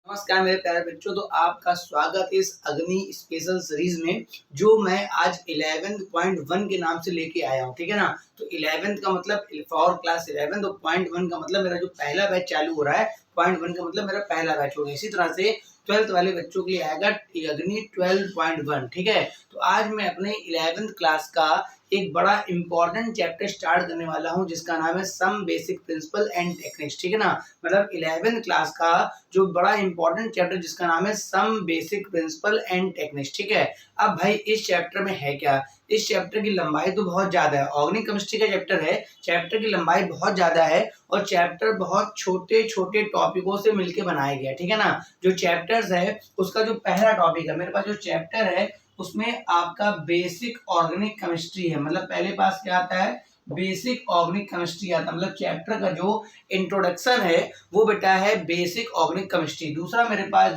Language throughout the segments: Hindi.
नमस्कार मेरे प्यारे बच्चों। तो आपका स्वागत है इस अग्नि स्पेशल सीरीज में जो मैं आज 11.1 के नाम से लेके आया हूँ। ठीक है ना। तो 11th का मतलब फॉर क्लास 11, तो पॉइंट 1 का मतलब मेरा जो पहला बैच चालू हो रहा है, पॉइंट 1 का मतलब मेरा पहला बैच हो गया। इसी तरह से 12th वाले बच्चों के लिए आएगा अग्नि 12.1। ठीक है। तो आज मैं अपने 11th क्लास का एक बड़ा इंपॉर्टेंट चैप्टर स्टार्ट करने वाला हूं जिसका नाम है some basic principle and techniques. ठीक है ना। मतलब 11th क्लास का जो बड़ा इंपॉर्टेंट चैप्टर जिसका नाम है some basic principle and techniques. ठीक है। अब भाई इस चैप्टर में है क्या, इस चैप्टर की लंबाई तो बहुत ज्यादा है। ऑर्गेनिक केमिस्ट्री का चैप्टर है, चैप्टर की लंबाई बहुत ज्यादा है और चैप्टर बहुत छोटे छोटे टॉपिकों से मिलकर बनाया गया। ठीक है ना। जो चैप्टर्स है उसका जो पहला टॉपिक है, मेरे पास जो चैप्टर है उसमें आपका बेसिक ऑर्गेनिक केमिस्ट्री है। मतलब पहले पास क्या आता है, बेसिक ऑर्गेनिक केमिस्ट्री आता है। मतलब चैप्टर का जो इंट्रोडक्शन है वो बेटा है बेसिक ऑर्गेनिक केमिस्ट्री। दूसरा मेरे पास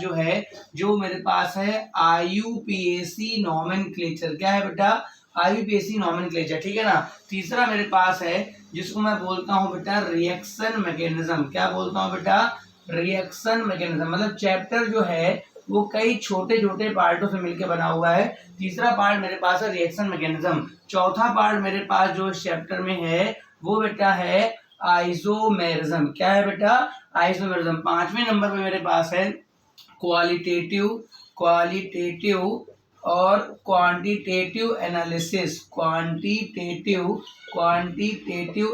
जो मेरे पास है आईयूपीएसी नोमेनक्लेचर। क्या है बेटा, आईयूपीएसी नोमेनक्लेचर। ठीक है ना। तीसरा मेरे पास है जिसको मैं बोलता हूँ बेटा रिएक्शन मैकेनिज्म। क्या बोलता हूँ बेटा, रिएक्शन मैकेनिज्म। मतलब चैप्टर जो है वो कई छोटे छोटे पार्टों से मिलकर बना हुआ है। तीसरा पार्ट मेरे पास है रिएक्शन मैकेनिज्म। चौथा पार्ट मेरे पास जो इस चैप्टर में है वो बेटा है आइसोमेरिज्म। क्या है बेटा, आइसोमेरिज्म। पांचवें नंबर पे मेरे पास है क्वालिटेटिव क्वालिटेटिव और क्वांटिटेटिव एनालिसिस। Quantitative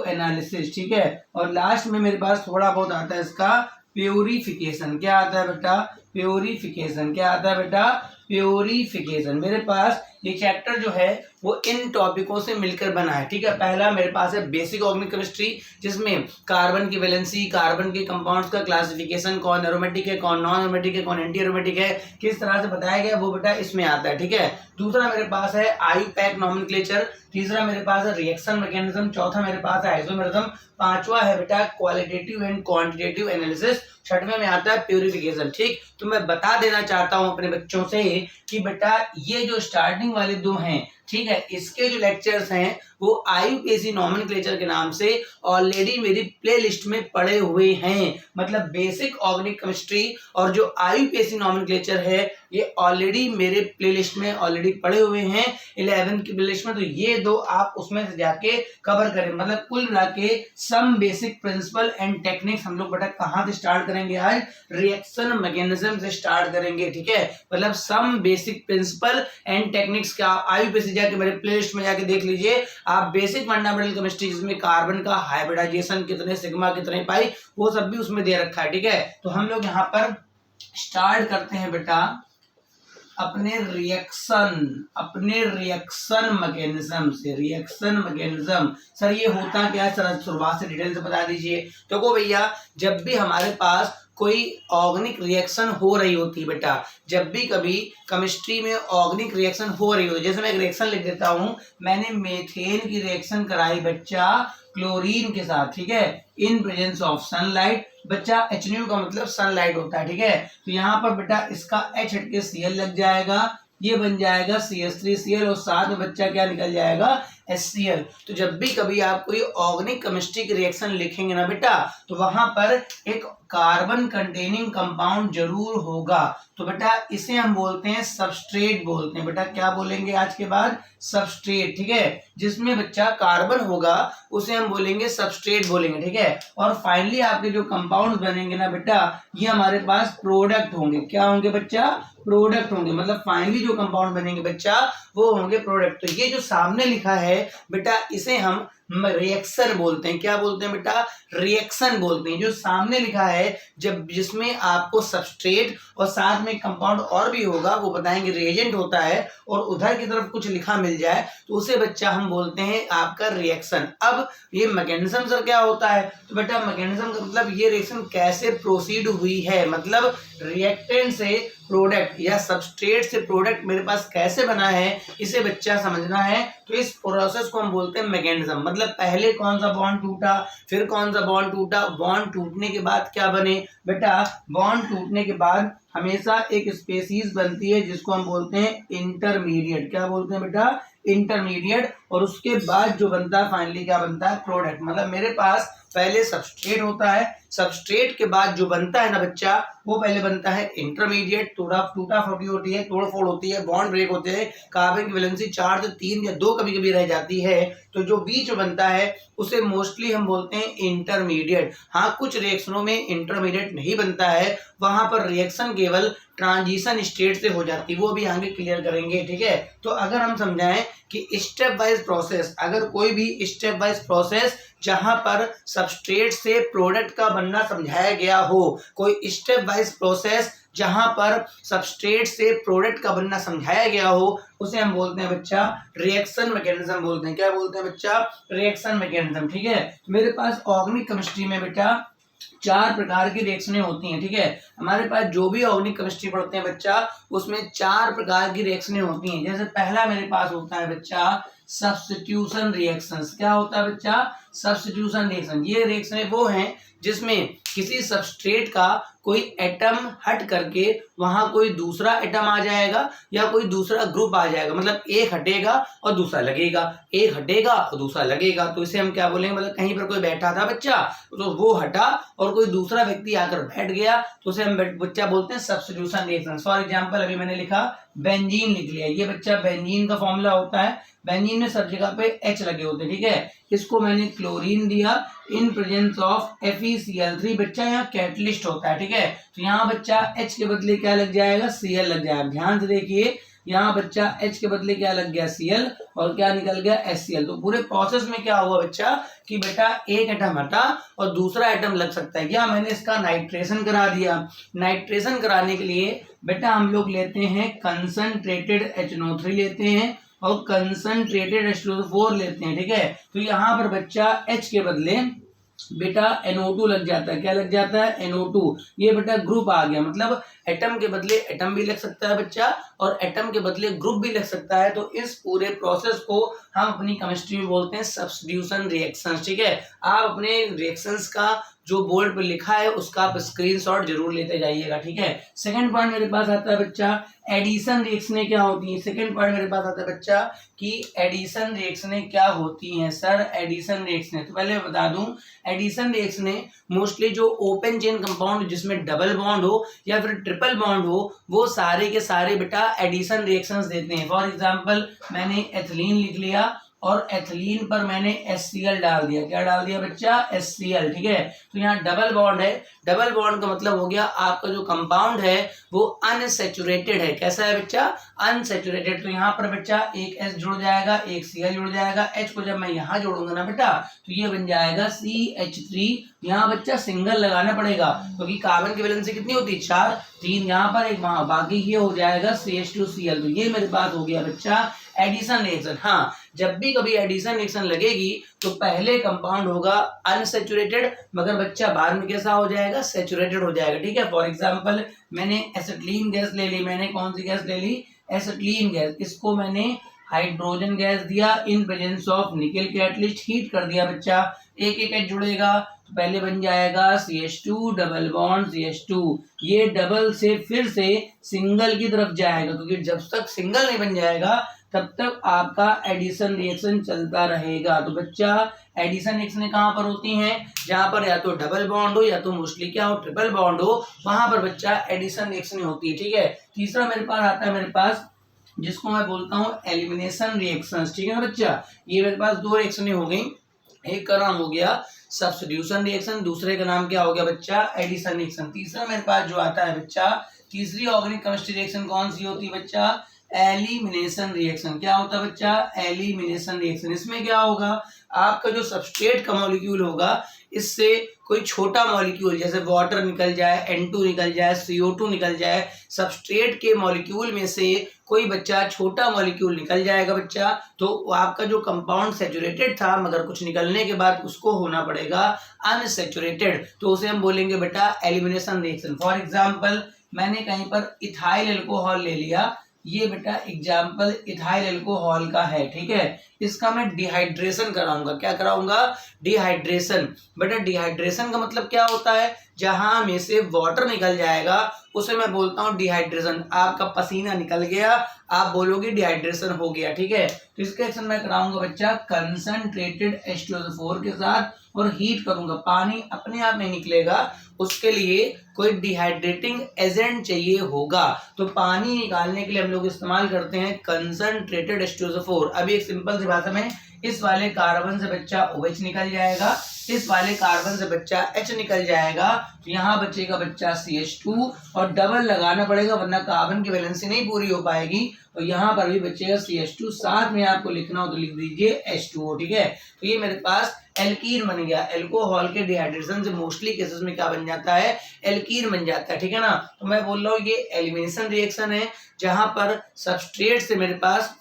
analysis. ठीक है। और लास्ट में मेरे पास थोड़ा बहुत आता है इसका प्योरिफिकेशन। क्या आता है बेटा, प्योरिफिकेशन। क्या आता है बेटा, प्योरिफिकेशन। मेरे पास ये चैप्टर जो है वो इन टॉपिकों से मिलकर बना है। ठीक है। पहला मेरे पास है बेसिक ऑर्गेनिक केमिस्ट्री जिसमें कार्बन की वैलेंसी, कार्बन के कंपाउंड्स का क्लासिफिकेशन, कौन एरोमेटिक है, कौन नॉन एरोमेटिक है, कौन एंटी एरोमेटिक है, किस तरह से बताया गया वो बेटा इसमें आता है। ठीक है। दूसरा मेरे पास है आईयूपैक नोमेनक्लेचर। तीसरा मेरे पास है रिएक्शन मैकेनिज्म। चौथा मेरे पास है आइसोमेरिज्म। पांचवा है बेटा क्वालिटेटिव एंड क्वांटिटेटिव एनालिसिस। छठवें में आता है प्यूरिफिकेशन। ठीक। तो मैं बता देना चाहता हूं अपने बच्चों से कि बेटा ये जो स्टार्टिंग वाले दो हैं, ठीक है, इसके जो लेक्चर्स हैं वो आईयूपीएसी नोमेनक्लेचर के नाम से ऑलरेडी मेरी प्लेलिस्ट में पड़े हुए हैं। मतलब बेसिक ऑर्गेनिक केमिस्ट्री और जो आईयूपीएसी नोमेनक्लेचर है ये ऑलरेडी मेरे प्लेलिस्ट में ऑलरेडी पड़े हुए हैं 11 की प्लेलिस्ट में। तो ये दो आप उसमें से जाके कवर करें। मतलब कुल मिला के some basic principle and techniques हम लोग बेटा कहाँ से स्टार्ट करेंगे, आज रिएक्शन मैकेनिज्म से स्टार्ट करेंगे। ठीक है। मतलब some basic principle and techniques का आईयूपीएसी जाके मेरे प्लेलिस्ट में जाके देख लीजिए आप। बेसिक फंडामेंटल केमिस्ट्री जिसमें कार्बन का हाइब्रिडाइजेशन कितने सिग्मा कितने पाई वो सब भी उसमें दे रखा है। ठीक है। तो हम लोग यहाँ पर स्टार्ट करते हैं बेटा अपने रिएक्शन मैकेनिज्म से। रिएक्शन मैकेनिज्म सर ये होता क्या है, सर शुरुआत से डिटेल से बता दीजिए। देखो भैया, जब भी हमारे पास कोई ऑर्गेनिक रिएक्शन हो रही होती है बेटा, जब भी कभी केमिस्ट्री में ऑर्गेनिक रिएक्शन हो रही होती है, जैसे मैं एक रिएक्शन लिख देता हूं, मैंने मेथेन की रिएक्शन कराई बच्चा क्लोरीन के साथ। ठीक है। In presence of sunlight. बच्चा HNO का मतलब सनलाइट होता है। ठीक है। तो यहाँ पर बेटा इसका H हट के Cl लग जाएगा, ये बन जाएगा CH3Cl और साथ में बच्चा क्या निकल जाएगा, HCl। तो जब भी कभी आप कोई ऑर्गेनिक केमिस्ट्री की रिएक्शन लिखेंगे ना बेटा तो वहां पर एक कार्बन कंटेनिंग कंपाउंड जरूर होगा। तो बेटा इसे हम बोलते हैं सबस्ट्रेट बोलते हैं। बेटा क्या बोलेंगे आज के बाद, सबस्ट्रेट। ठीक है। जिसमें बच्चा कार्बन होगा उसे हम बोलेंगे सबस्ट्रेट बोलेंगे। ठीक है। और फाइनली आपके जो कंपाउंड बनेंगे ना बेटा ये हमारे पास प्रोडक्ट होंगे। क्या होंगे बच्चा, प्रोडक्ट होंगे। मतलब फाइनली जो कंपाउंड बनेंगे बच्चा वो होंगे प्रोडक्ट। तो ये जो सामने लिखा है बेटा इसे हम रिएक्शन बोलते हैं। क्या बोलते हैं बेटा, रिएक्शन बोलते हैं। जो सामने लिखा है जब जिसमें आपको सबस्ट्रेट और साथ में कंपाउंड और भी होगा वो बताएंगे रिएजेंट होता है और उधर की तरफ कुछ लिखा मिल जाए तो उसे बच्चा हम बोलते हैं आपका रिएक्शन। अब ये मैकेनिज्म सर क्या होता है, तो बेटा मैकेनिज्म का मतलब ये रिएक्शन कैसे प्रोसीड हुई है। मतलब रिएक्टेंट से प्रोडक्ट या सबस्ट्रेट से प्रोडक्ट मेरे पास कैसे बना है इसे बच्चा समझना है। तो इस प्रोसेस को हम बोलते हैं मैकेनिज्म। मतलब पहले कौन सा बॉन्ड टूटा, फिर कौन सा बॉन्ड टूटा, बॉन्ड टूटने के बाद क्या बने बेटा, बॉन्ड टूटने के बाद हमेशा एक स्पेसीज बनती है जिसको हम बोलते हैं इंटरमीडिएट। क्या बोलते हैं बेटा, इंटरमीडिएट। और उसके बाद जो बनता है फाइनली क्या बनता है, प्रोडक्ट। मतलब मेरे पास पहले सबस्ट्रेट होता है, सबस्ट्रेट के बाद जो बनता है ना बच्चा, वो पहले बनता है इंटरमीडिएट, टूटा फूटी होती है, तोड़ फोड़ होती है, बॉन्ड ब्रेक होते हैं, कार्बन की वैलेंसी 4 से 3 या 2 कभी कभी रह जाती है, तो जो बीच में बनता है उसे मोस्टली हम बोलते हैं इंटरमीडिएट। हाँ, कुछ रिएक्शनों में इंटरमीडिएट नहीं बनता है, वहां पर रिएक्शन केवल ट्रांजिशन स्टेट से हो जाती है, वो भी आगे क्लियर करेंगे, ठीक है। तो अगर हम समझाएं कि स्टेप वाइज प्रोसेस, अगर कोई भी स्टेप वाइज प्रोसेस जहां पर सबस्ट्रेट से प्रोडक्ट का बनना समझाया गया हो, कोई स्टेप वाइज प्रोसेस जहां पर सबस्ट्रेट से प्रोडक्ट का बनना समझाया गया हो, उसे हम बोलते हैं बच्चा रिएक्शन मैकेनिज्म बोलते हैं। क्या बोलते हैं बच्चा? रिएक्शन मैकेनिज्म, ठीक है। मेरे पास ऑर्गेनिक केमिस्ट्री में बेटा 4 प्रकार की रिएक्शनें होती हैं, ठीक है। हमारे पास जो भी ऑर्गेनिक केमिस्ट्री पढ़ते हैं बच्चा, उसमें 4 प्रकार की रिएक्शनें होती हैं। जैसे पहला मेरे पास होता है बच्चा सब्स्टिट्यूशन रिएक्शंस। क्या होता है बच्चा? Substitution reaction. ये रिएक्शनें वो हैं जिसमें किसी सबस्ट्रेट का कोई एटम हट करके वहां कोई दूसरा एटम आ जाएगा या कोई दूसरा ग्रुप आ जाएगा, मतलब एक हटेगा और दूसरा लगेगा, एक हटेगा और दूसरा लगेगा, तो इसे हम क्या बोलेंगे? मतलब कहीं पर कोई बैठा था बच्चा, तो वो हटा और कोई दूसरा व्यक्ति आकर बैठ गया, तो उसे हम बच्चा बोलते हैं सब्स्टिट्यूशन रिएक्शन। फॉर एग्जांपल अभी मैंने लिखा बेंजीन लिख लिया, ये बच्चा बेंजीन का फॉर्मूला होता है, बेंजीन में सब जगह पे H लगे होते हैं, ठीक है। इसको मैंने क्लोरीन दिया इन प्रेजेंस ऑफ FeCl3, बच्चा यहाँ कैटलिस्ट होता है, ठीक है। तो यहाँ बच्चा H के बदले क्या लग जाएगा? Cl लग जाएगा। ध्यान से देखिए, यहाँ बच्चा H के बदले क्या लग गया? Cl, और क्या निकल गया? HCl। तो पूरे प्रोसेस में क्या हुआ बच्चा कि बेटा एक एटम हटा और दूसरा एटम लग सकता है। या मैंने इसका नाइट्रेशन करा दिया। नाइट्रेशन कराने के लिए बेटा हम लोग लेते हैं कंसंट्रेटेड HNO3 लेते हैं और कंसंट्रेटेड H2O4 लेते हैं, ठीक है। तो यहाँ पर बच्चा H के बदले बेटा NO2 लग जाता है। क्या लग जाता है? NO2। ये बेटा ग्रुप आ गया, मतलब एटम के बदले एटम भी लग सकता है बच्चा और एटम के बदले ग्रुप भी लग सकता है। तो इस पूरे प्रोसेस को हम अपनी केमिस्ट्री में बोलते हैं सब्स्टिट्यूशन रिएक्शंस, ठीक है। आप अपने रिएक्शंस का जो बोर्ड पर लिखा है उसका आप स्क्रीनशॉट जरूर लेते जाइएगा, ठीक है। सेकंड पॉइंट मेरे पास आता है बच्चा एडिशन रिएक्शनें क्या होती हैं। सेकंड पॉइंट मेरे पास आता है बच्चा कि एडिशन रिएक्शनें क्या होती हैं। सर एडिशन रिएक्शनें, तो पहले मैं बता दूं, एडिशन रिएक्शनें मोस्टली जो ओपन चेन कंपाउंड जिसमें डबल बॉन्ड हो या फिर ट्रिपल बॉन्ड हो, वो सारे के सारे बेटा एडिशन रिएक्शंस देते हैं। फॉर एग्जांपल मैंने एथिलीन लिख लिया और एथिलीन पर मैंने HCl डाल दिया। क्या डाल दिया बच्चा? HCl, ठीक है। तो यहाँ डबल बॉन्ड है, डबल बॉन्ड का मतलब हो गया आपका जो कंपाउंड है वो अनसैचुरेटेड है। कैसा है बच्चा? अनसैचुरेटेड। तो यहाँ पर बच्चा एक H जुड़ जाएगा, एक Cl जुड़ जाएगा, H को जब मैं यहाँ जोड़ूंगा ना बेटा तो ये बन जाएगा CH3। यहाँ बच्चा सिंगल लगाना पड़ेगा क्योंकि तो कार्बन की वैलेंसी कितनी होती है? 4, 3 यहाँ पर, एक वहां, बाकी ये हो जाएगा CH2Cl। तो ये मेरे पास हो गया बच्चा एडिशन रिएक्शन। हाँ, जब भी कभी एडिशन रिएक्शन लगेगी तो पहले कंपाउंड होगा अनसैचुरेटेड, मगर बच्चा बाद में कैसा हो जाएगा? सैचुरेटेड हो जाएगा, ठीक है। फॉर एग्जांपल मैंने एसिटिलीन गैस ले ली, मैंने कौन सी गैस ले ली? Acetylene gas. इसको मैंने हाइड्रोजन गैस दिया in presence of nickel catalyst, heat कर दिया बच्चा, एक एक H जुड़ेगा तो पहले बन जाएगा CH2 डबल बॉन्ड CH2। ये डबल से फिर से सिंगल की तरफ जाएगा क्योंकि जब तक सिंगल नहीं बन जाएगा तब तक आपका एडिशन रिएक्शन चलता रहेगा। तो बच्चा एडिशन रिएक्शन कहाँ पर होती हैं? जहां पर या तो डबल बॉन्ड हो या तो मोस्टली क्या हो? ट्रिपल बॉन्ड हो, वहां पर बच्चा एडिशन रिएक्शन होती है, ठीक है। तीसरा मेरे पास आता है, मेरे पास जिसको मैं बोलता हूँ एलिमिनेशन रिएक्शंस, ठीक है ना बच्चा। ये मेरे पास 2 रिएक्शनें हो गई, एक का नाम हो गया सब्स्टिट्यूशन रिएक्शन, दूसरे का नाम क्या हो गया बच्चा? Addition reaction. तीसरा मेरे पास जो आता है बच्चा, तीसरी ऑर्गेनिक केमिस्ट्री रिएक्शन कौन सी होती है बच्चा? Elimination reaction. क्या होता है बच्चा? Elimination reaction. इसमें क्या होगा? आपका जो सबस्ट्रेट का मॉलिक्यूल होगा इससे कोई छोटा मॉलिक्यूल जैसे वाटर निकल जाए, N2 निकल जाए, CO2 निकल जाए, सबस्ट्रेट के मॉलिक्यूल में से कोई बच्चा छोटा मॉलिक्यूल निकल जाएगा बच्चा, तो आपका जो कंपाउंड सैचुरेटेड था मगर कुछ निकलने के बाद उसको होना पड़ेगा अनसैचुरेटेड, तो उसे हम बोलेंगे बेटा एलिमिनेशन रिएक्शन। फॉर एग्जांपल मैंने कहीं पर इथाइल अल्कोहल ले लिया, ये बेटा एग्जाम्पल इथाइल अल्कोहल का है, ठीक है। इसका मैं डिहाइड्रेशन कराऊंगा। क्या कराऊंगा? डिहाइड्रेशन। बेटा डिहाइड्रेशन का मतलब क्या होता है? जहां में से वाटर निकल जाएगा उसे मैं बोलता हूं डिहाइड्रेशन। आपका पसीना निकल गया, आप बोलोगे डिहाइड्रेशन हो गया, ठीक है। तो इसका एक्शन मैं कराऊंगा बच्चा कंसंट्रेटेड H2O4 के साथ और हीट करूंगा, पानी अपने आप नहीं निकलेगा, उसके लिए कोई डिहाइड्रेटिंग एजेंट चाहिए होगा। तो पानी निकालने के लिए हम लोग इस्तेमाल करते हैं कंसंट्रेटेड H2SO4। अभी एक सिंपल सी भाषा में, इस वाले कार्बन से बच्चा OH निकल जाएगा, इस वाले कार्बन से बच्चा H निकल जाएगा, तो यहाँ बचेगा बच्चा CH2 और डबल लगाना पड़ेगा वरना कार्बन की वैलेंसी नहीं पूरी हो पाएगी। तो यहाँ पर भी बचेगा CH2, साथ में आपको लिखना हो तो लिख दीजिए H2O। ठीक है, तो ये मेरे पास एल्कीन बन गया। एल्कोहल के डिहाइड्रेशन से मोस्टली केसेस में क्या बन जाता है, एल्कीन बन जाता है। ठीक है ना, तो मैं बोल रहा हूँ ये एलिमिनेशन रिएक्शन है जहां पर सबस्ट्रेट से मेरे पास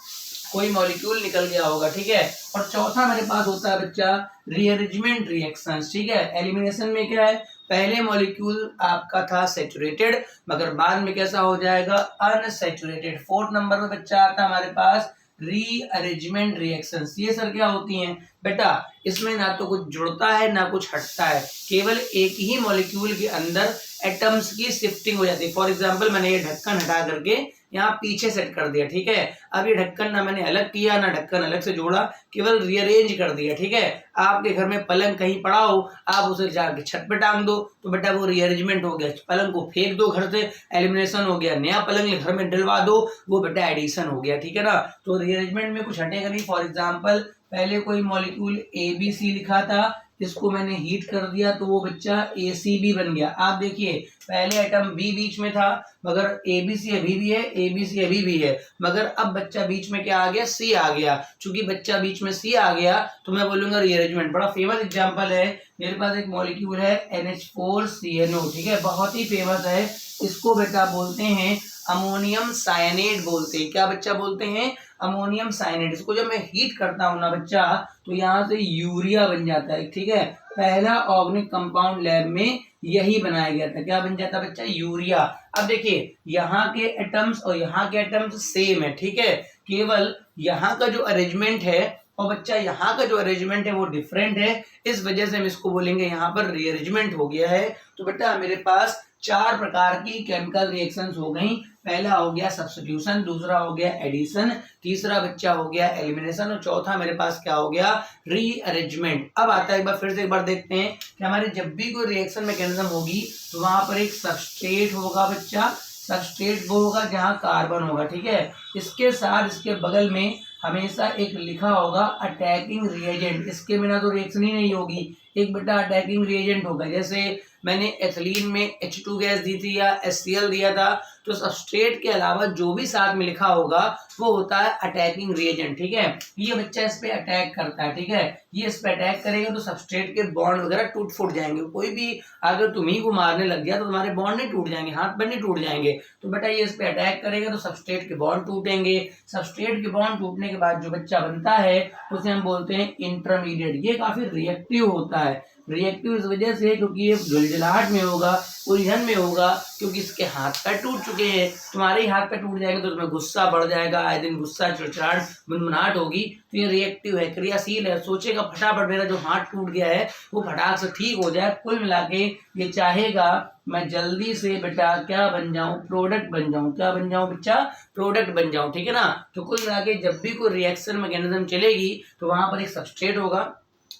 कोई मॉलिक्यूल निकल गया होगा। ठीक है, और चौथा मेरे पास होता है बच्चा रीअरेंजमेंट रिएक्शंस। ठीक है, एलिमिनेशन में क्या है, पहले मॉलिक्यूल आपका था सेचुरेटेड मगर बाद में कैसा हो जाएगा, अनसेचुरेटेड। फोर्थ नंबर पे बच्चा आता है हमारे पास रीअरेंजमेंट रिएक्शंस। ये सर क्या होती हैं बेटा, इसमें ना तो कुछ जुड़ता है ना कुछ हटता है, केवल एक ही मॉलिक्यूल के अंदर एटम्स की शिफ्टिंग हो जाती है। फॉर एग्जांपल मैंने ये ढक्कन हटा करके यहाँ पीछे सेट कर दिया। ठीक है, अब ये ढक्कन ना मैंने अलग किया ना ढक्कन अलग से जोड़ा, केवल रीअरेंज कर दिया। ठीक है, आपके घर में पलंग कहीं पड़ा हो, आप उसे जाके छत पे टांग दो तो बेटा वो रीअरेंजमेंट हो गया। पलंग को फेंक दो घर से, एलिमिनेशन हो गया। नया पलंग घर में डलवा दो, वो बेटा एडिशन हो गया। ठीक है ना, तो रीअरेंजमेंट में कुछ हटेगा नहीं। फॉर एग्जाम्पल पहले कोई मॉलिक्यूल ABC लिखा था, इसको मैंने हीट कर दिया तो वो बच्चा ACB बन गया। आप देखिए पहले एटम B बीच में था मगर ABC अभी भी है, ABC अभी भी है, मगर अब बच्चा बीच में क्या आ गया, C आ गया। चूंकि बच्चा बीच में C आ गया तो मैं बोलूंगा रीअरेंजमेंट। बड़ा फेमस एग्जांपल है, मेरे पास एक मॉलिक्यूल है NH4CNO। ठीक है, बहुत ही फेमस है, इसको बेटा बोलते हैं अमोनियम साइनेट बोलते हैं। क्या बच्चा बोलते हैं, अमोनियम साइनेट। इसको जब मैं हीट करता हूं ना बच्चा तो यहाँ से यूरिया बन जाता है। ठीक है, पहला ऑर्गेनिक कंपाउंड लैब में यही बनाया गया था। क्या बन जाता बच्चा, यूरिया। अब देखिए यहाँ के एटम्स और यहाँ के एटम्स सेम है। ठीक है, केवल यहाँ का जो अरेंजमेंट है और बच्चा यहाँ का जो अरेंजमेंट है वो डिफरेंट है, इस वजह से हम इसको बोलेंगे यहाँ पर रीअरेंजमेंट हो गया है। तो बेटा मेरे पास 4 प्रकार की केमिकल रिएक्शंस हो गई। पहला हो गया सब्स्टिट्यूशन, दूसरा हो गया एडिशन, तीसरा बच्चा हो गया एलिमिनेशन और चौथा मेरे पास क्या हो गया, रीअरेंजमेंट। अब आता है एक बार फिर से एक बार देखते हैं कि हमारे जब भी कोई रिएक्शन मैकेनिज्म होगी तो वहां पर एक सबस्ट्रेट होगा बच्चा, सबस्ट्रेट वो होगा जहां कार्बन होगा। ठीक है, इसके साथ इसके बगल में हमेशा एक लिखा होगा अटैकिंग रिएजेंट, इसके बिना तो रिएक्शन ही नहीं होगी। एक बेटा अटैकिंग रिएजेंट होगा, जैसे मैंने एथिलीन में H2 गैस दी थी या HCl दिया था, तो सबस्ट्रेट के अलावा जो भी साथ में लिखा होगा वो होता है अटैकिंग रिएजेंट। ठीक है, ये बच्चा इस पे अटैक करता है। ठीक है, ये इस पे अटैक करेगा तो सबस्ट्रेट के बॉन्ड वगैरह टूट फूट जाएंगे। कोई भी अगर तुम्ही को मारने लग गया तो तुम्हारे बॉन्ड नहीं टूट जाएंगे, हाथ पैर नहीं टूट जाएंगे। तो बेटा ये इस पे अटैक करेगा तो सबस्ट्रेट के बॉन्ड टूटेंगे। सबस्ट्रेट के बॉन्ड टूटने के बाद जो बच्चा बनता है उसे हम बोलते हैं इंटरमीडिएट। ये काफी रिएक्टिव होता है। रिएक्टिव इस वजह से क्योंकि ये झुलझुलाहट में होगा, उलझन में होगा, क्योंकि इसके हाथ पैर टूट चुके हैं। तुम्हारे ही हाथ पैर टूट जाएंगे तो तुम्हें गुस्सा बढ़ जाएगा, आए दिन गुस्सा चिड़चिड़ाहट मुनमुनाहट होगी। तो ये रिएक्टिव है, क्रियाशील है, सोचेगा फटाफट मेरा जो हाथ टूट गया है वो फटाक से ठीक हो जाए। कुल मिला के ये चाहेगा मैं जल्दी से बेटा क्या बन जाऊं, प्रोडक्ट बन जाऊं। क्या बन जाऊं बच्चा, प्रोडक्ट बन जाऊं। ठीक है ना, तो कुल मिला के जब भी कोई रिएक्शन मैकेनिज्म चलेगी तो वहां पर एक सबस्ट्रेट होगा।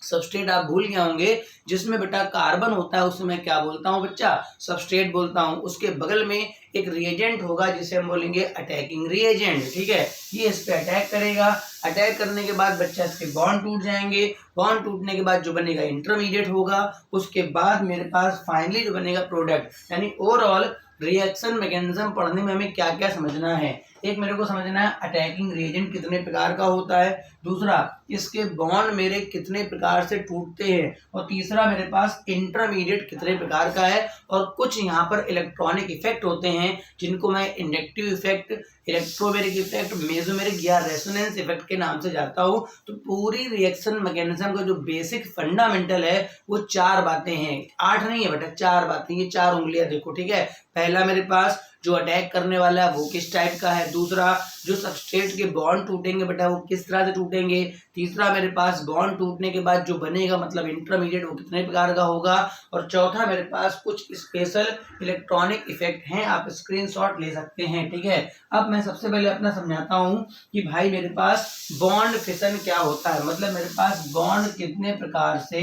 सबस्ट्रेट आप भूल गए होंगे, जिसमें बेटा कार्बन होता है उसे मैं क्या बोलता हूँ बच्चा, सबस्ट्रेट बोलता हूँ। उसके बगल में एक रिएजेंट होगा जिसे हम बोलेंगे अटैकिंग रिएजेंट। ठीक है, ये इस पे अटैक करेगा, अटैक करने के बाद बच्चा इसके बॉन्ड टूट जाएंगे। बॉन्ड टूटने के बाद जो बनेगा इंटरमीडिएट होगा, उसके बाद मेरे पास फाइनली जो बनेगा प्रोडक्ट। यानी ओवरऑल रिएक्शन मैकेनिज्म पढ़ने में हमें क्या क्या समझना है, एक मेरे को समझना है अटैकिंग रिएजेंट कितने प्रकार का होता है, दूसरा इसके बॉन्ड मेरे कितने प्रकार से टूटते हैं, और तीसरा मेरे पास इंटरमीडिएट कितने प्रकार का है। और कुछ यहाँ पर इलेक्ट्रॉनिक इफेक्ट होते हैं जिनको मैं inductive effect, electromeric effect, mesomeric या रेजोनेंस इफेक्ट के नाम से जाता हूँ। तो पूरी रिएक्शन मैकेनिज्म का जो बेसिक फंडामेंटल है वो 4 बातें हैं, 8 नहीं है बेटा, 4 बातें। ये 4 उंगलियां देखो। ठीक है, पहला मेरे पास जो अटैक करने वाला है वो किस टाइप का है, दूसरा जो सबस्ट्रेट के बॉन्ड टूटेंगे बेटा वो किस तरह से टूटेंगे, तीसरा मेरे पास बॉन्ड टूटने के बाद जो बनेगा मतलब इंटरमीडिएट वो कितने प्रकार का होगा, और चौथा मेरे पास कुछ स्पेशल इलेक्ट्रॉनिक इफेक्ट हैं, आप स्क्रीनशॉट ले सकते हैं। ठीक है, अब मैं सबसे पहले अपना समझाता हूँ कि भाई मेरे पास बॉन्ड फिशन क्या होता है, मतलब मेरे पास बॉन्ड कितने प्रकार से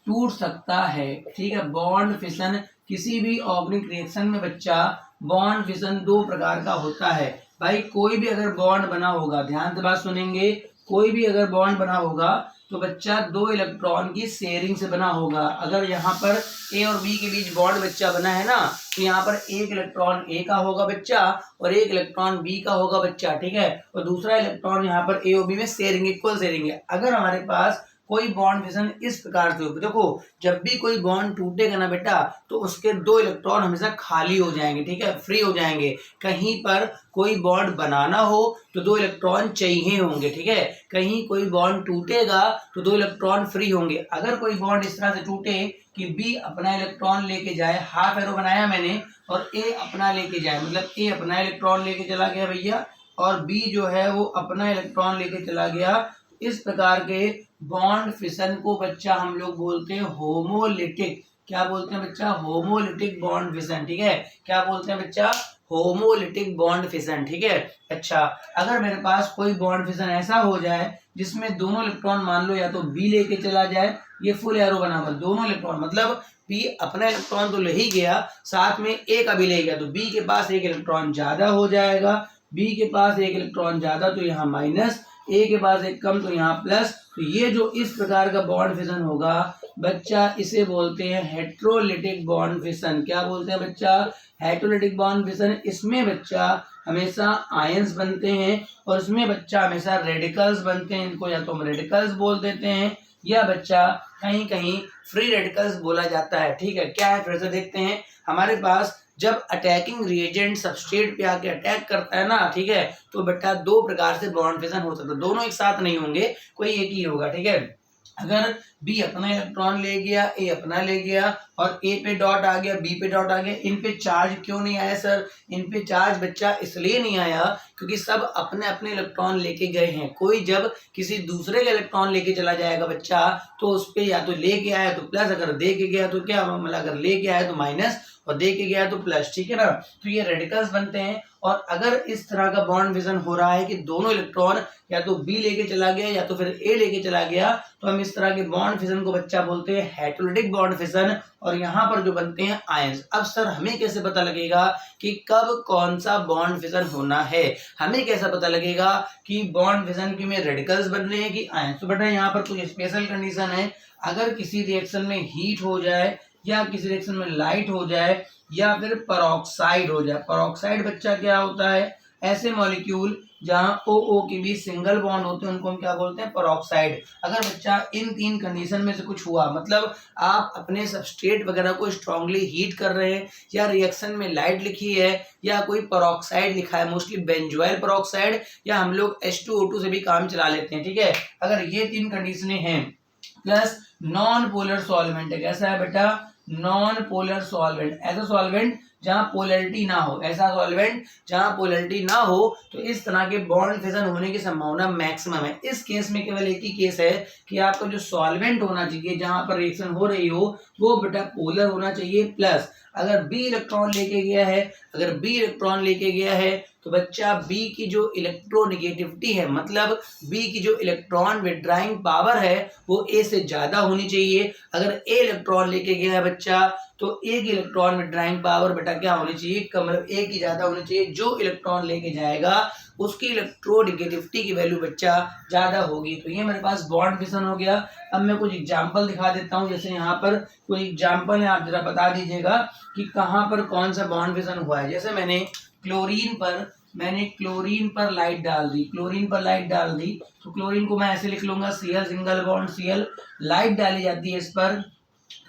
टूट सकता है। ठीक है, बॉन्ड फिशन किसी भी ऑर्गेनिक रिएक्शन में बच्चा बॉन्ड फिशन दो प्रकार का होता है। भाई कोई भी अगर बॉन्ड बना होगा, ध्यान से बात सुनेंगे, कोई भी अगर बॉन्ड बना होगा तो बच्चा दो इलेक्ट्रॉन की शेयरिंग से बना होगा। अगर यहाँ पर ए और बी के बीच बॉन्ड बच्चा बना है ना, तो यहाँ पर एक इलेक्ट्रॉन ए का होगा बच्चा और एक इलेक्ट्रॉन बी का होगा बच्चा। ठीक है, और दूसरा इलेक्ट्रॉन यहाँ पर ए और बी में शेयरिंग, इक्वल शेयरिंग है। अगर हमारे पास कोई बॉन्ड फिशन इस प्रकार से हो, देखो जब भी कोई बॉन्ड टूटेगा ना बेटा, तो उसके दो इलेक्ट्रॉन हमेशा खाली हो जाएंगे। ठीक है, फ्री हो जाएंगे। कहीं पर कोई बॉन्ड बनाना हो तो दो इलेक्ट्रॉन चाहिए होंगे। ठीक है, कहीं कोई बॉन्ड टूटेगा तो दो इलेक्ट्रॉन फ्री होंगे। अगर कोई बॉन्ड इस तरह से टूटे कि बी अपना इलेक्ट्रॉन लेके जाए, हाफ एरो बनाया मैंने, और ए अपना लेके जाए, मतलब ए अपना इलेक्ट्रॉन लेके चला गया भैया और बी जो है वो अपना इलेक्ट्रॉन लेके चला गया, इस प्रकार के बॉन्ड फिशन को बच्चा हम लोग बोलते हैं होमोलिटिक। क्या बोलते हैं बच्चा? Homolytic bond fission. ठीक है, क्या बोलते हैं बच्चा? Homolytic bond fission. ठीक है, अच्छा अगर मेरे पास कोई बॉन्ड फिशन ऐसा हो जाए जिसमें दोनों इलेक्ट्रॉन मान लो या तो बी लेके चला जाए, ये फुल एरो बना हुआ, दोनों इलेक्ट्रॉन मतलब बी अपना इलेक्ट्रॉन तो ले ही गया, साथ में ए का भी ले गया, तो बी के पास एक इलेक्ट्रॉन ज्यादा हो जाएगा, बी के पास एक इलेक्ट्रॉन ज्यादा तो यहाँ माइनस, ए के पास एक कम तो यहाँ प्लस। तो ये जो इस प्रकार का बॉन्ड फिशन होगा बच्चा, इसे बोलते हैं हेट्रोलिटिक बॉन्ड फिशन। क्या बोलते हैं बच्चा? Heterolytic bond fission. इसमें बच्चा हमेशा आयंस बनते हैं और इसमें बच्चा हमेशा रेडिकल्स बनते हैं। इनको या तो हम रेडिकल्स बोल देते हैं या बच्चा कहीं कहीं फ्री रेडिकल्स बोला जाता है। ठीक है, क्या है फिर से देखते हैं। हमारे पास जब अटैकिंग रिएजेंट सबस्ट्रेट पे आके अटैक करता है ना, ठीक है, तो बेटा दो प्रकार से बॉन्ड फिशन हो सकता है, दोनों एक साथ नहीं होंगे, कोई एक ही होगा। ठीक है, अगर बी अपना इलेक्ट्रॉन ले गया, ए अपना ले गया और ए पे डॉट आ गया, बी पे डॉट आ गया, इन पे चार्ज क्यों नहीं आया सर? इन पे चार्ज बच्चा इसलिए नहीं आया क्योंकि सब अपने अपने इलेक्ट्रॉन लेके गए हैं। कोई जब किसी दूसरे का इलेक्ट्रॉन लेके चला जाएगा बच्चा, तो उस पे या तो लेके आया तो प्लस, अगर दे के गया तो क्या, मतलब अगर लेके आया तो माइनस और दे के गया तो प्लस। ठीक है ना, तो ये रेडिकल्स बनते हैं। और अगर इस तरह का बॉन्ड फिशन हो रहा है कि दोनों इलेक्ट्रॉन या तो बी लेके चला गया या तो फिर ए लेके चला गया, तो हम इस तरह के बॉन्ड फिशन को बच्चा बोलते हैं हेट्रोलिटिक बॉन्ड फिशन। और यहाँ पर जो बनते हैं आयंस। अब सर हमें कैसे पता लगेगा कि कब कौन सा बॉन्ड फिशन होना है? हमें कैसा पता लगेगा कि बॉन्ड फिशन की में रेडिकल्स बन रहे हैं कि आयंस? तो बेटा यहाँ पर कुछ स्पेशल कंडीशन है। अगर किसी रिएक्शन में हीट हो जाए या किसी रिएक्शन में लाइट हो जाए या फिर पेरोक्साइड हो जाए। पेरोक्साइड बच्चा क्या होता है? ऐसे मॉलिक्यूल जहां ओ के बीच सिंगल बॉन्ड होते हैं उनको हम क्या बोलते हैं? पेरोक्साइड। अगर बच्चा इन तीन कंडीशन में से कुछ हुआ, मतलब आप अपने सबस्ट्रेट वगैरह को स्ट्रांगली हीट कर रहे हैं या रिएक्शन में लाइट लिखी है या कोई पेरोक्साइड लिखा है, मोस्टली बेंजोइल पेरोक्साइड, या हम लोग H2O2 से भी काम चला लेते हैं। ठीक है, अगर ये तीन कंडीशनें हैं प्लस नॉन पोलर सॉल्वेंट है। कैसा है बेटा? Non polar solvent. ऐसा सॉल्वेंट जहां पोलरिटी ना हो, ऐसा सॉल्वेंट जहां पोलरिटी ना हो, तो इस तरह के बॉन्ड फिशन होने की संभावना मैक्सिमम है। इस केस में केवल एक ही केस है कि आपका जो सॉल्वेंट होना चाहिए जहां पर रिएक्शन हो रही हो वो बेटा पोलर होना चाहिए। प्लस अगर बी इलेक्ट्रॉन लेके गया है, अगर बी इलेक्ट्रॉन लेके गया है तो बच्चा बी की जो इलेक्ट्रोनेगेटिविटी है, मतलब बी की जो इलेक्ट्रॉन विड्राइंग पावर है वो ए से ज्यादा होनी चाहिए। अगर ए इलेक्ट्रॉन लेके गया है बच्चा तो ए की इलेक्ट्रॉन विड्राइंग पावर बेटा क्या होनी चाहिए? मतलब ए की ज्यादा होनी चाहिए। जो इलेक्ट्रॉन लेके जाएगा उसकी इलेक्ट्रोनेगेटिविटी की वैल्यू बच्चा ज्यादा होगी। तो ये मेरे पास बॉन्ड फिशन हो गया। अब मैं कुछ एग्जाम्पल दिखा देता हूँ। जैसे यहाँ पर कोई एग्जाम्पल है, आप जरा बता दीजिएगा कि कहाँ पर कौन सा बॉन्ड फिशन हुआ है। जैसे मैंने क्लोरीन पर लाइट डाल दी, क्लोरीन पर लाइट डाल दी, तो क्लोरीन को मैं ऐसे लिख लूंगा Cl single bond Cl। Light डाली जाती है इस पर,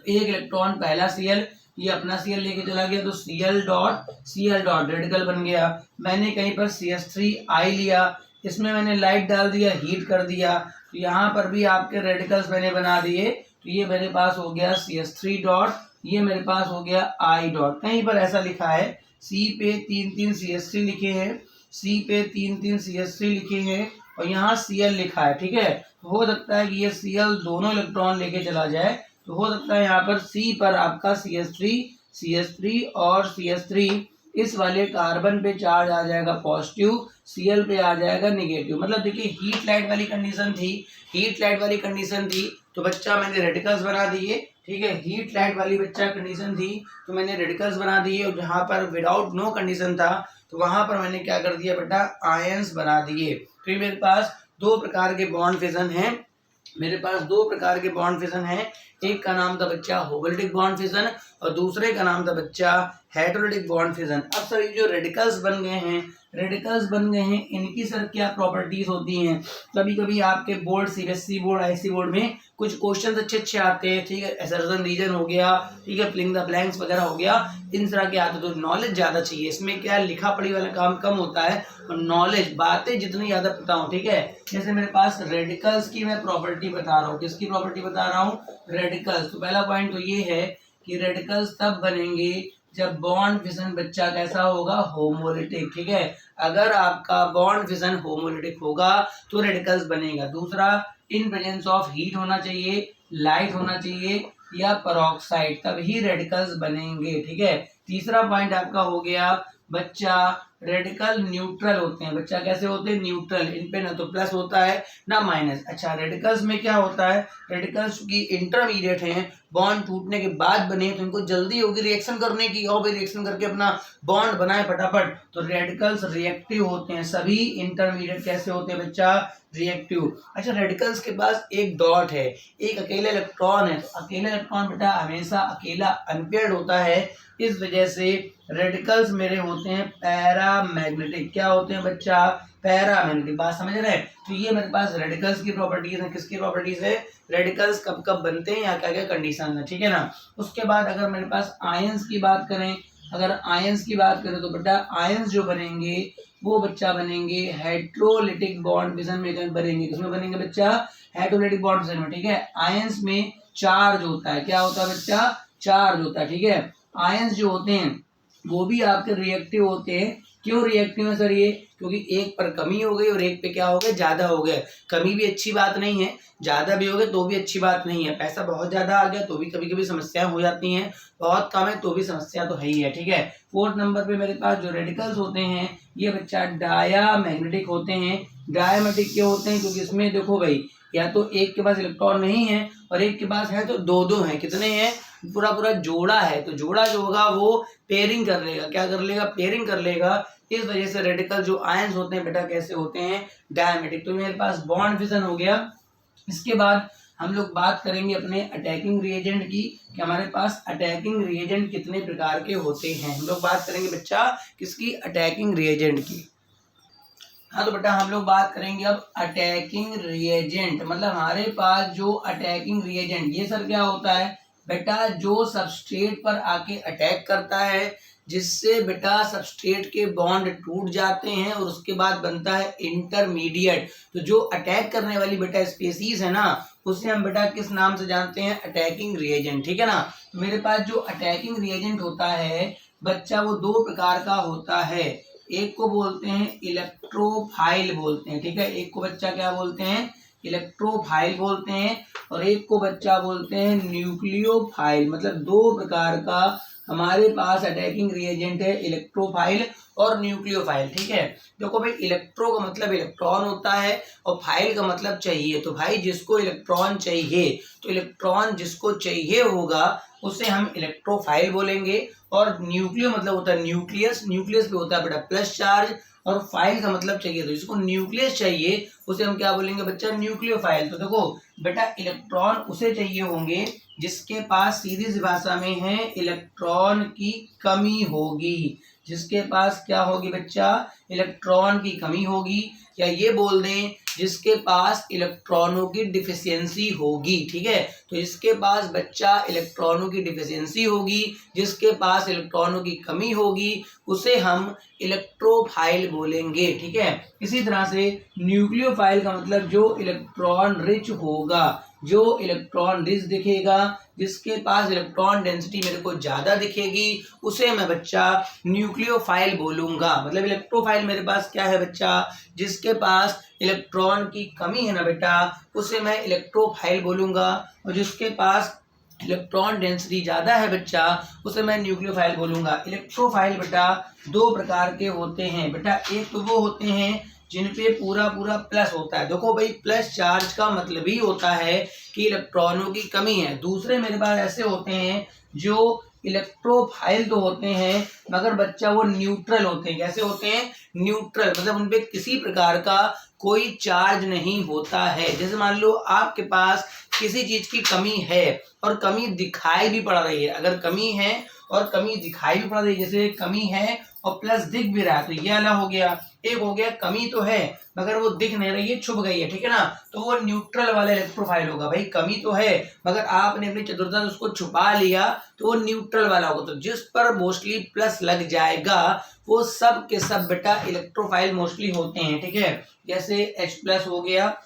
एक इलेक्ट्रॉन पहला Cl, ये अपना Cl लेके चला गया तो Cl डॉट रेडिकल बन गया। मैंने कहीं पर CH3I लिया, इसमें मैंने लाइट डाल दिया, हीट कर दिया, तो यहाँ पर भी आपके रेडिकल्स मैंने बना दिए। तो ये मेरे पास हो गया CH3 डॉट, ये मेरे पास हो गया I डॉट। कहीं पर ऐसा लिखा है C पे 3 CH3 लिखे हैं, C पे 3 CH3 लिखे हैं और यहाँ Cl लिखा है। ठीक है, तो हो सकता है कि ये Cl दोनों इलेक्ट्रॉन लेके चला जाए, तो हो सकता है यहाँ पर C पर आपका CH3 और CH3 इस वाले कार्बन पे चार्ज आ जाएगा पॉजिटिव, Cl पे आ जाएगा निगेटिव। मतलब देखिए हीट लाइट वाली कंडीशन थी, तो बच्चा मैंने रेडिकल्स बना दिए ठीक है, हीट लाइट वाली बच्चा कंडीशन थी तो मैंने रेडिकल्स बना दिए, और जहाँ पर विदाउट नो कंडीशन था तो वहां पर मैंने क्या कर दिया बेटा, आयंस बना दिए। फिर मेरे पास दो प्रकार के बॉन्ड फिजन हैं, मेरे पास दो प्रकार के बॉन्ड फिजन हैं, एक का नाम था बच्चा होमोलिटिक बॉन्ड फिजन और दूसरे का नाम था बच्चा हेटेरोलिटिक बॉन्ड फिजन। अब सर ये जो रेडिकल्स बन गए हैं, इनकी सर क्या प्रॉपर्टीज होती हैं? कभी कभी आपके board CBSE board IC board में कुछ क्वेश्चन अच्छे आते हैं, ठीक है, असर्शन रीजन हो गया, ठीक है, फिलिंग द ब्लैंक्स वगैरह हो गया, इन तरह के आते तो नॉलेज ज्यादा चाहिए। इसमें क्या लिखा पढ़ी वाला काम कम होता है और नॉलेज बातें जितनी ज्यादा पता हो, ठीक है। जैसे मेरे पास रेडिकल्स की मैं प्रॉपर्टी बता रहा हूँ, किसकी प्रॉपर्टी बता रहा हूँ, रेडिकल्स। तो पहला पॉइंट तो ये है कि रेडिकल्स तब बनेंगे जब बॉन्ड फिजन बच्चा कैसा होगा, होमोलिटिक, ठीक है। अगर आपका बॉन्ड फिजन होमोलिटिक होगा तो रेडिकल्स बनेगा। दूसरा, इन प्रेजेंस ऑफ हीट होना चाहिए, लाइट होना चाहिए या पेरोक्साइड, तभी रेडिकल्स बनेंगे, ठीक है। तीसरा पॉइंट आपका हो गया बच्चा, रेडिकल न्यूट्रल होते हैं। बच्चा कैसे होते हैं, न्यूट्रल, इन पे ना तो प्लस होता है ना माइनस। अच्छा, रेडिकल्स में क्या होता है, रेडिकल्स की इंटरमीडिएट हैं, बॉन्ड टूटने के बाद बने तो इनको जल्दी होगी रिएक्शन करने की, और भी रिएक्शन करके अपना बॉन्ड बनाए फटाफट, तो रेडिकल्स रिएक्टिव होते हैं। सभी इंटरमीडिएट कैसे होते हैं बच्चा, रिएक्टिव। अच्छा, रेडिकल्स के पास एक डॉट है, एक अकेला इलेक्ट्रॉन है, तो अकेला इलेक्ट्रॉन बेटा हमेशा अकेला अनपेयर्ड होता है, इस वजह से रेडिकल्स मेरे होते हैं पैरामैग्नेटिक। क्या होते हैं बच्चा, पैरामैग्नेटिक। बात समझ रहे हैं? तो ये मेरे पास रेडिकल्स की प्रॉपर्टीज है। किसकी प्रॉपर्टीज है, रेडिकल्स कब कब बनते हैं या क्या क्या कंडीशन है, ठीक है ना। उसके बाद अगर मेरे पास आयंस की बात करें, तो बेटा आयंस जो बनेंगे वो बच्चा बनेंगे हेटेरोलिटिक बॉन्ड फिजन में बनेंगे। किसमें बनेंगे बच्चा, हेटेरोलिटिक बॉन्ड फिजन में, ठीक है। आयंस में चार्ज होता है, क्या होता है बच्चा, चार्ज होता है, ठीक है। आयंस जो होते हैं वो भी आपके रिएक्टिव होते हैं। क्यों रिएक्टिव है सर ये, क्योंकि एक पर कमी हो गई और एक पे क्या हो गया, ज्यादा हो गया। कमी भी अच्छी बात नहीं है, ज्यादा भी हो गया तो भी अच्छी बात नहीं है। पैसा बहुत ज्यादा आ गया तो भी कभी कभी समस्याएं हो जाती हैं, बहुत कम है तो भी समस्या तो है ही है, ठीक है। फोर्थ नंबर पे मेरे पास जो रेडिकल्स होते हैं ये बच्चा डायामैग्नेटिक होते हैं। डायामैग्नेटिक क्यों होते हैं, क्योंकि इसमें देखो भाई, या तो एक के पास इलेक्ट्रॉन नहीं है और एक के पास है तो दो दो है, कितने हैं, पूरा पूरा जोड़ा है, तो जोड़ा जो होगा वो पेयरिंग कर लेगा, क्या कर लेगा, पेयरिंग कर लेगा। इस वजह से रेडिकल जो आयंस होते हैं बेटा कैसे होते हैं, डायमेटिक। तो मेरे पास बॉन्ड फिजन हो गया। इसके बाद हम लोग बात करेंगे अपने अटैकिंग रिएजेंट की, कि हमारे पास अटैकिंग रिएजेंट कितने प्रकार के होते हैं। हम लोग बात करेंगे बच्चा किसकी, अटैकिंग रिएजेंट की। हाँ तो बेटा हम लोग बात करेंगे अब अटैकिंग रिएजेंट, मतलब हमारे पास जो अटैकिंग रिएजेंट, ये सर क्या होता है बेटा, जो सबस्ट्रेट पर आके अटैक करता है, जिससे बेटा सबस्ट्रेट के बॉन्ड टूट जाते हैं और उसके बाद बनता है इंटरमीडिएट। तो जो अटैक करने वाली बेटा स्पीसीज है ना, उसे हम बेटा किस नाम से जानते हैं, अटैकिंग रिएजेंट, ठीक है ना। तो मेरे पास जो अटैकिंग रिएजेंट होता है बच्चा वो दो प्रकार का होता है। एक को बोलते हैं इलेक्ट्रोफाइल बोलते हैं, ठीक है, एक को बच्चा क्या बोलते हैं, इलेक्ट्रोफाइल बोलते हैं, और एक को बच्चा बोलते हैं न्यूक्लियोफाइल। मतलब दो प्रकार का हमारे पास अटैकिंग रिएजेंट है, इलेक्ट्रोफाइल और न्यूक्लियोफाइल, ठीक है। देखो भाई, इलेक्ट्रो का मतलब इलेक्ट्रॉन होता है और फाइल का मतलब चाहिए। तो भाई जिसको इलेक्ट्रॉन चाहिए, तो इलेक्ट्रॉन जिसको चाहिए होगा उसे हम इलेक्ट्रोफाइल बोलेंगे। और न्यूक्लियो मतलब होता है न्यूक्लियस, न्यूक्लियस पे होता है बेटा प्लस चार्ज, और फाइल का मतलब चाहिए, तो जिसको न्यूक्लियस चाहिए उसे हम क्या बोलेंगे बच्चा, न्यूक्लियोफाइल। तो देखो बेटा, इलेक्ट्रॉन उसे चाहिए होंगे जिसके पास सीधी सी भाषा में है इलेक्ट्रॉन की कमी होगी, जिसके पास क्या होगी बच्चा, इलेक्ट्रॉन की कमी होगी, या ये बोल दें जिसके पास इलेक्ट्रॉनों की डिफिशियंसी होगी, ठीक है। तो जिसके पास बच्चा इलेक्ट्रॉनों की डिफिशियंसी होगी, जिसके पास इलेक्ट्रॉनों की कमी होगी, उसे हम इलेक्ट्रोफाइल बोलेंगे, ठीक है। इसी तरह से न्यूक्लियोफाइल का मतलब जो इलेक्ट्रॉन रिच होगा, जो इलेक्ट्रॉन रिच दिखेगा, जिसके पास इलेक्ट्रॉन डेंसिटी मेरे को ज्यादा दिखेगी, उसे मैं बच्चा न्यूक्लियोफाइल बोलूंगा। मतलब इलेक्ट्रोफाइल मेरे पास क्या है बच्चा, जिसके पास इलेक्ट्रॉन की कमी है ना बेटा, उसे मैं इलेक्ट्रोफाइल बोलूंगा, और जिसके पास इलेक्ट्रॉन डेंसिटी ज्यादा है बच्चा, उसे मैं न्यूक्लियोफाइल बोलूंगा। इलेक्ट्रोफाइल बेटा दो प्रकार के होते हैं बेटा, एक तो वो होते हैं जिन पे पूरा पूरा प्लस होता है। देखो भाई प्लस चार्ज का मतलब ही होता है कि इलेक्ट्रॉनों की कमी है। दूसरे मेरे पास ऐसे होते हैं जो इलेक्ट्रोफाइल तो होते हैं मगर बच्चा वो न्यूट्रल होते हैं। कैसे होते हैं? न्यूट्रल, मतलब उनपे किसी प्रकार का कोई चार्ज नहीं होता है। जैसे मान लो आपके पास किसी चीज की कमी है और कमी दिखाई भी पड़ रही है, अगर कमी है और कमी दिखाई भी पड़ रही है, जैसे कमी है और प्लस दिख भी रहा है, तो ये वाला हो गया। एक हो गया कमी तो है मगर वो दिख नहीं रही है, छुप गई है, ठीक है ना, तो वो न्यूट्रल वाला इलेक्ट्रोफाइल होगा। भाई कमी तो है मगर आपने अपनी चतुरता से उसको छुपा लिया तो वो न्यूट्रल वाला होगा। तो जिस पर मोस्टली प्लस लग जाएगा वो सब के सब बेटा इलेक्ट्रोफाइल मोस्टली होते हैं, ठीक है। जैसे H+ हो गया,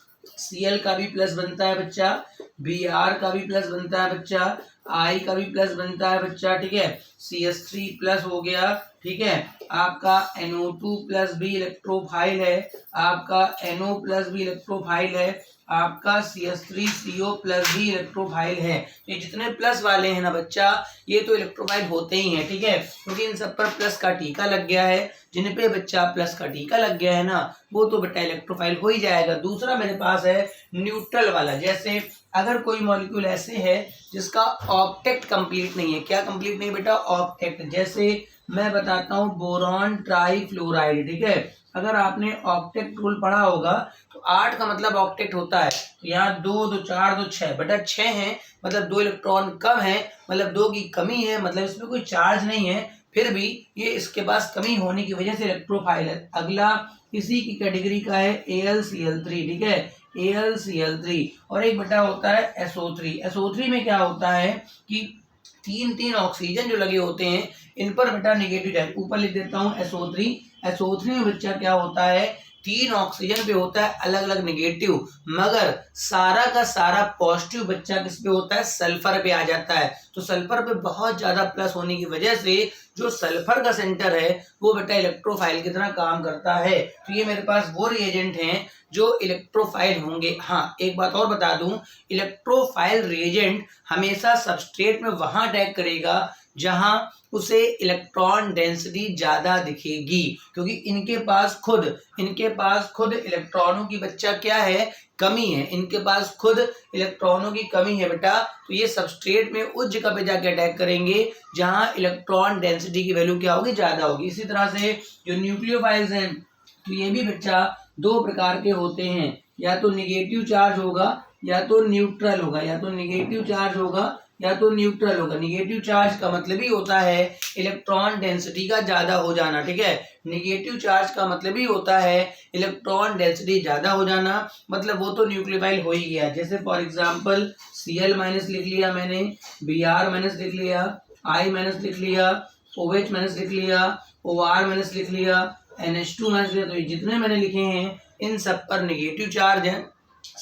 Cl का भी प्लस बनता है बच्चा, Br का भी प्लस बनता है बच्चा, I का भी प्लस बनता है बच्चा, ठीक है। CH3 प्लस हो गया, ठीक है। आपका NO2 प्लस भी इलेक्ट्रोफाइल है, आपका NO प्लस भी इलेक्ट्रोफाइल है, आपका CH3CO प्लस भी इलेक्ट्रोफाइल है। ये जितने प्लस वाले हैं ना बच्चा, ये तो इलेक्ट्रोफाइल होते ही हैं, ठीक है, क्योंकि इन सब पर प्लस का टीका लग गया है। जिन पे बच्चा प्लस का टीका लग गया है ना, वो तो बेटा इलेक्ट्रोफाइल हो ही जाएगा। दूसरा मेरे पास है न्यूट्रल वाला। जैसे अगर कोई मॉलिक्यूल ऐसे है जिसका ऑक्टेट कंप्लीट नहीं है, क्या कंप्लीट नहीं बेटा? ऑक्टेट। जैसे मैं बताता हूँ बोरॉन ट्राईफ्लोराइड, ठीक है। अगर आपने ऑक्टेट रूल पढ़ा होगा तो 8 का मतलब ऑक्टेट होता है। तो यहाँ 2 2 4 2 6 बेटा 6 है, मतलब 2 इलेक्ट्रॉन कम है, मतलब 2 की कमी है, मतलब इसमें कोई चार्ज नहीं है, फिर भी ये इसके पास कमी होने की वजह से इलेक्ट्रोफाइल है। अगला इसी की कैटेगरी का है AlCl3, ठीक है, AlCl3। और एक बेटा होता है SO3। SO3 में क्या होता है कि 3 ऑक्सीजन जो लगे होते हैं इन पर बेटा निगेटिव चार्ज, ऊपर लिख देता हूँ SO3। SO3 में बच्चा क्या होता है, 3 ऑक्सीजन पे होता है अलग अलग निगेटिव, मगर सारा का सारा पॉजिटिव बच्चा किस पे होता है? सल्फर पे आ जाता है। तो सल्फर पे बहुत ज्यादा प्लस होने की वजह से जो सल्फर का सेंटर है वो बेटा इलेक्ट्रोफाइल की तरह काम करता है। तो ये मेरे पास वो रिएजेंट हैं जो इलेक्ट्रोफाइल होंगे। हाँ एक बात और बता दूं, इलेक्ट्रोफाइल रिएजेंट हमेशा सबस्ट्रेट में वहां अटैक करेगा जहां उसे इलेक्ट्रॉन डेंसिटी ज्यादा दिखेगी, क्योंकि इनके पास खुद इलेक्ट्रॉनों की बच्चा क्या है? कमी है। इनके पास खुद इलेक्ट्रॉनों की कमी है बेटा, तो ये सबस्ट्रेट में उस जगह पे जाके अटैक करेंगे जहां इलेक्ट्रॉन डेंसिटी की वैल्यू क्या होगी? ज्यादा होगी। इसी तरह से जो न्यूक्लियोफाइल्स हैं तो ये भी बच्चा 2 प्रकार के होते हैं, या तो निगेटिव चार्ज होगा या तो न्यूट्रल होगा, या तो निगेटिव चार्ज होगा या तो न्यूट्रल होगा। निगेटिव चार्ज का मतलब ही होता है इलेक्ट्रॉन डेंसिटी का ज्यादा हो जाना, ठीक है। निगेटिव चार्ज का मतलब ही होता है इलेक्ट्रॉन डेंसिटी ज्यादा हो जाना, मतलब वो तो न्यूक्लियोफाइल हो ही गया। जैसे फॉर एग्जांपल Cl- लिख लिया मैंने, Br- लिख लिया, I- लिख लिया, OH- लिख लिया, OR- लिख लिया, NH2- लिख लिया। तो ये जितने मैंने लिखे हैं इन सब पर निगेटिव चार्ज है।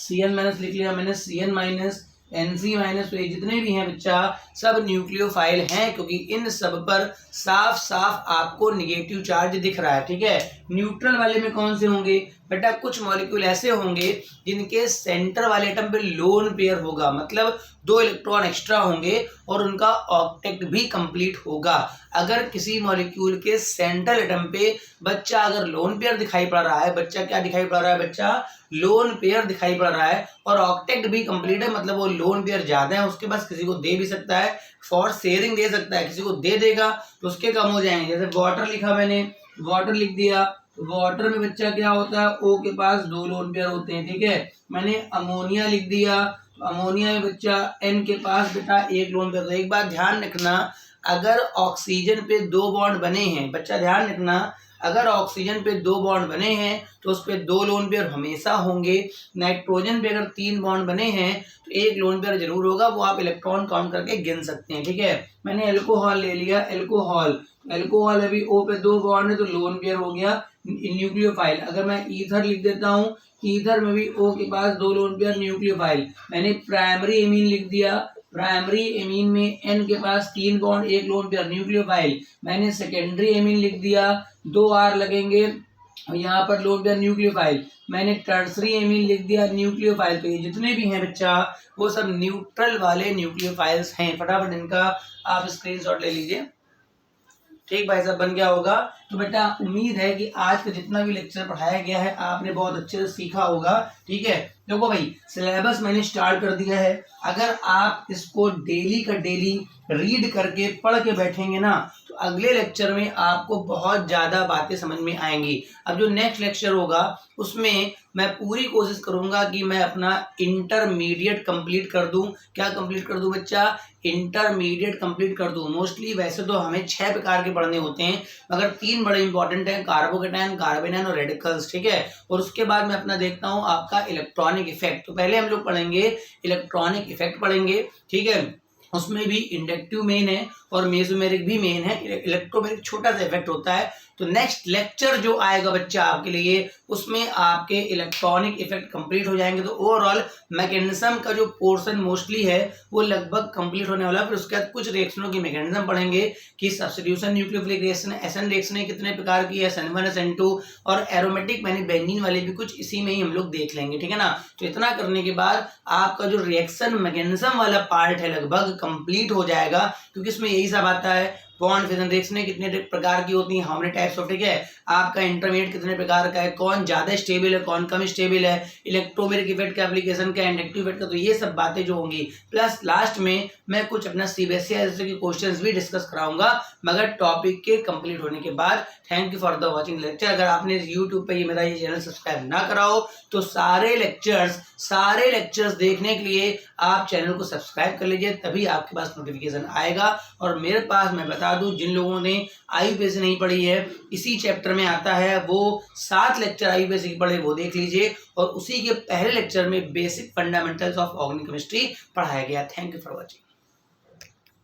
Cn- लिख लिया मैंने, Cn-, Nc-, तो ये जितने भी हैं बच्चा सब न्यूक्लियोफाइल हैं, क्योंकि इन सब पर साफ साफ आपको निगेटिव चार्ज दिख रहा है, ठीक है। न्यूट्रल वाले में कौन से होंगे बेटा? कुछ मॉलिक्यूल ऐसे होंगे जिनके सेंटर वाले एटम पे लोन पेयर होगा, मतलब 2 इलेक्ट्रॉन एक्स्ट्रा होंगे और उनका ऑक्टेट भी कंप्लीट होगा। अगर किसी मॉलिक्यूल के सेंट्रल एटम पे बच्चा अगर लोन पेयर दिखाई पड़ रहा है, बच्चा क्या दिखाई पड़ रहा है? बच्चा लोन पेयर दिखाई पड़ रहा है और ऑक्टेट भी कंप्लीट है, मतलब वो लोन पेयर ज्यादा है, उसके पास किसी को दे भी सकता है, फॉर शेयरिंग दे सकता है, किसी को दे देगा तो उसके कम हो जाएंगे। जैसे वाटर लिखा मैंने, वाटर लिख दिया, तो वाटर में बच्चा क्या होता है? O के पास 2 लोन पेयर होते हैं, ठीक है। मैंने अमोनिया लिख दिया, तो अमोनिया में बच्चा N के पास बेटा 1 लोन पेयर। तो एक बात ध्यान रखना, अगर ऑक्सीजन पे 2 बॉन्ड बने हैं, बच्चा ध्यान रखना, अगर ऑक्सीजन पे 2 बॉन्ड बने हैं तो उस पे 2 लोन पेयर हमेशा होंगे। नाइट्रोजन पे अगर 3 बॉन्ड बने हैं तो 1 लोन पेयर जरूर होगा, वो आप इलेक्ट्रॉन काउंट करके गिन सकते हैं, ठीक है। मैंने एल्कोहल ले लिया, एल्कोहल अभी O पे 2 बॉन्ड है तो लोन पेयर हो गया न्यूक्लियोफाइल। अगर मैं ईथर लिख देता हूँ, ईथर में भी O के पास 2 लोन पेयर न्यूक्लियोफाइल। मैंने प्राइमरी एमीन लिख दिया, प्राइमरी एमीन में N के पास 3 बॉन्ड 1 लोन पेयर न्यूक्लियोफाइल। मैंने सेकेंडरी एमीन लिख दिया, 2 R लगेंगे और यहाँ पर लोन पेयर न्यूक्लियोफाइल। मैंने टर्सरी एमीन लिख दिया न्यूक्लियोफाइल। तो ये जितने भी हैं बच्चा वो सब न्यूट्रल वाले न्यूक्लियोफाइल्स हैं। फटाफट इनका आप स्क्रीनशॉट ले लीजिए, ठीक भाई साहब, बन गया होगा। तो बेटा उम्मीद है कि आज का जितना भी लेक्चर पढ़ाया गया है आपने बहुत अच्छे से सीखा होगा। ठीक है, देखो भाई सिलेबस मैंने स्टार्ट कर दिया है। अगर आप इसको डेली का डेली रीड करके पढ़ के बैठेंगे ना तो अगले लेक्चर में आपको बहुत ज्यादा बातें समझ में आएंगी। अब जो नेक्स्ट लेक्चर होगा उसमें मैं पूरी कोशिश करूंगा कि मैं अपना इंटरमीडिएट कंप्लीट कर दूं। क्या कंप्लीट कर दूं बच्चा? इंटरमीडिएट कंप्लीट कर दूं। मोस्टली वैसे तो हमें 6 प्रकार के पढ़ने होते हैं मगर 3 बड़े इंपॉर्टेंट हैं, कार्बोकेटायन, कार्बेनॉन और रेडिकल्स। ठीक है, और उसके बाद मैं अपना देखता हूं आपका इलेक्ट्रॉनिक इफेक्ट। तो पहले हम लोग पढ़ेंगे इलेक्ट्रॉनिक इफेक्ट पढ़ेंगे। ठीक है, उसमें भी इंडक्टिव मेन है और मेसोमेरिक भी मेन है। इलेक्ट्रोमेरिक छोटा सा इफेक्ट होता है। तो नेक्स्ट लेक्चर जो आएगा बच्चा आपके लिए उसमें आपके इलेक्ट्रॉनिक इफेक्ट कंप्लीट हो जाएंगे। तो ओवरऑल मैकेनिज्म का जो पोर्शन मोस्टली है वो लगभग कंप्लीट होने वाला है। फिर उसके बाद कुछ रिएक्शनों की मैकेनिज्म पढ़ेंगे कि substitution, nucleophilic reaction, SN reaction कितने प्रकार की है, SN1 SN2 और एरोमेटिक मैंने बेंजीन वाले भी कुछ इसी में ही हम लोग देख लेंगे। ठीक है ना, तो इतना करने के बाद आपका जो रिएक्शन मैकेनिज्म वाला पार्ट है लगभग कंप्लीट हो जाएगा, क्योंकि इसमें यही सब आता है। बॉन्ड फिजन रिएक्शन कितने प्रकार की होती हैं, हाउ मेनी टाइप्स ऑफ। ठीक है, आपका इंटरमीडिएट कितने प्रकार का है, कौन ज्यादा स्टेबल है कौन कम स्टेबल है, इलेक्ट्रोमेरिक इफेक्ट का एप्लीकेशन क्या, इंडक्टिव इफेक्ट का। तो ये सब बातें जो होंगी प्लस लास्ट में मैं कुछ अपना सीबीएसई जैसे के क्वेश्चंस भी डिस्कस कराऊंगा मगर टॉपिक के कंप्लीट होने के बाद। Thank you for the watching lecture. अगर आपने यूट्यूब पे मेरा ये चैनल सब्सक्राइब ना करा हो तो सारे लेक्चर्स देखने के लिए आप चैनल को सब्सक्राइब कर लीजिए, तभी आपके पास नोटिफिकेशन आएगा। और मेरे पास मैं बता दूं जिन लोगों ने आईयूपीएससी नहीं पढ़ी है इसी चैप्टर में आता है, वो 7 लेक्चर आईयूपीएससी के पढ़े वो देख लीजिए और उसी के पहले लेक्चर में basic fundamentals of organic chemistry पढ़ाया गया। Thank you for watching.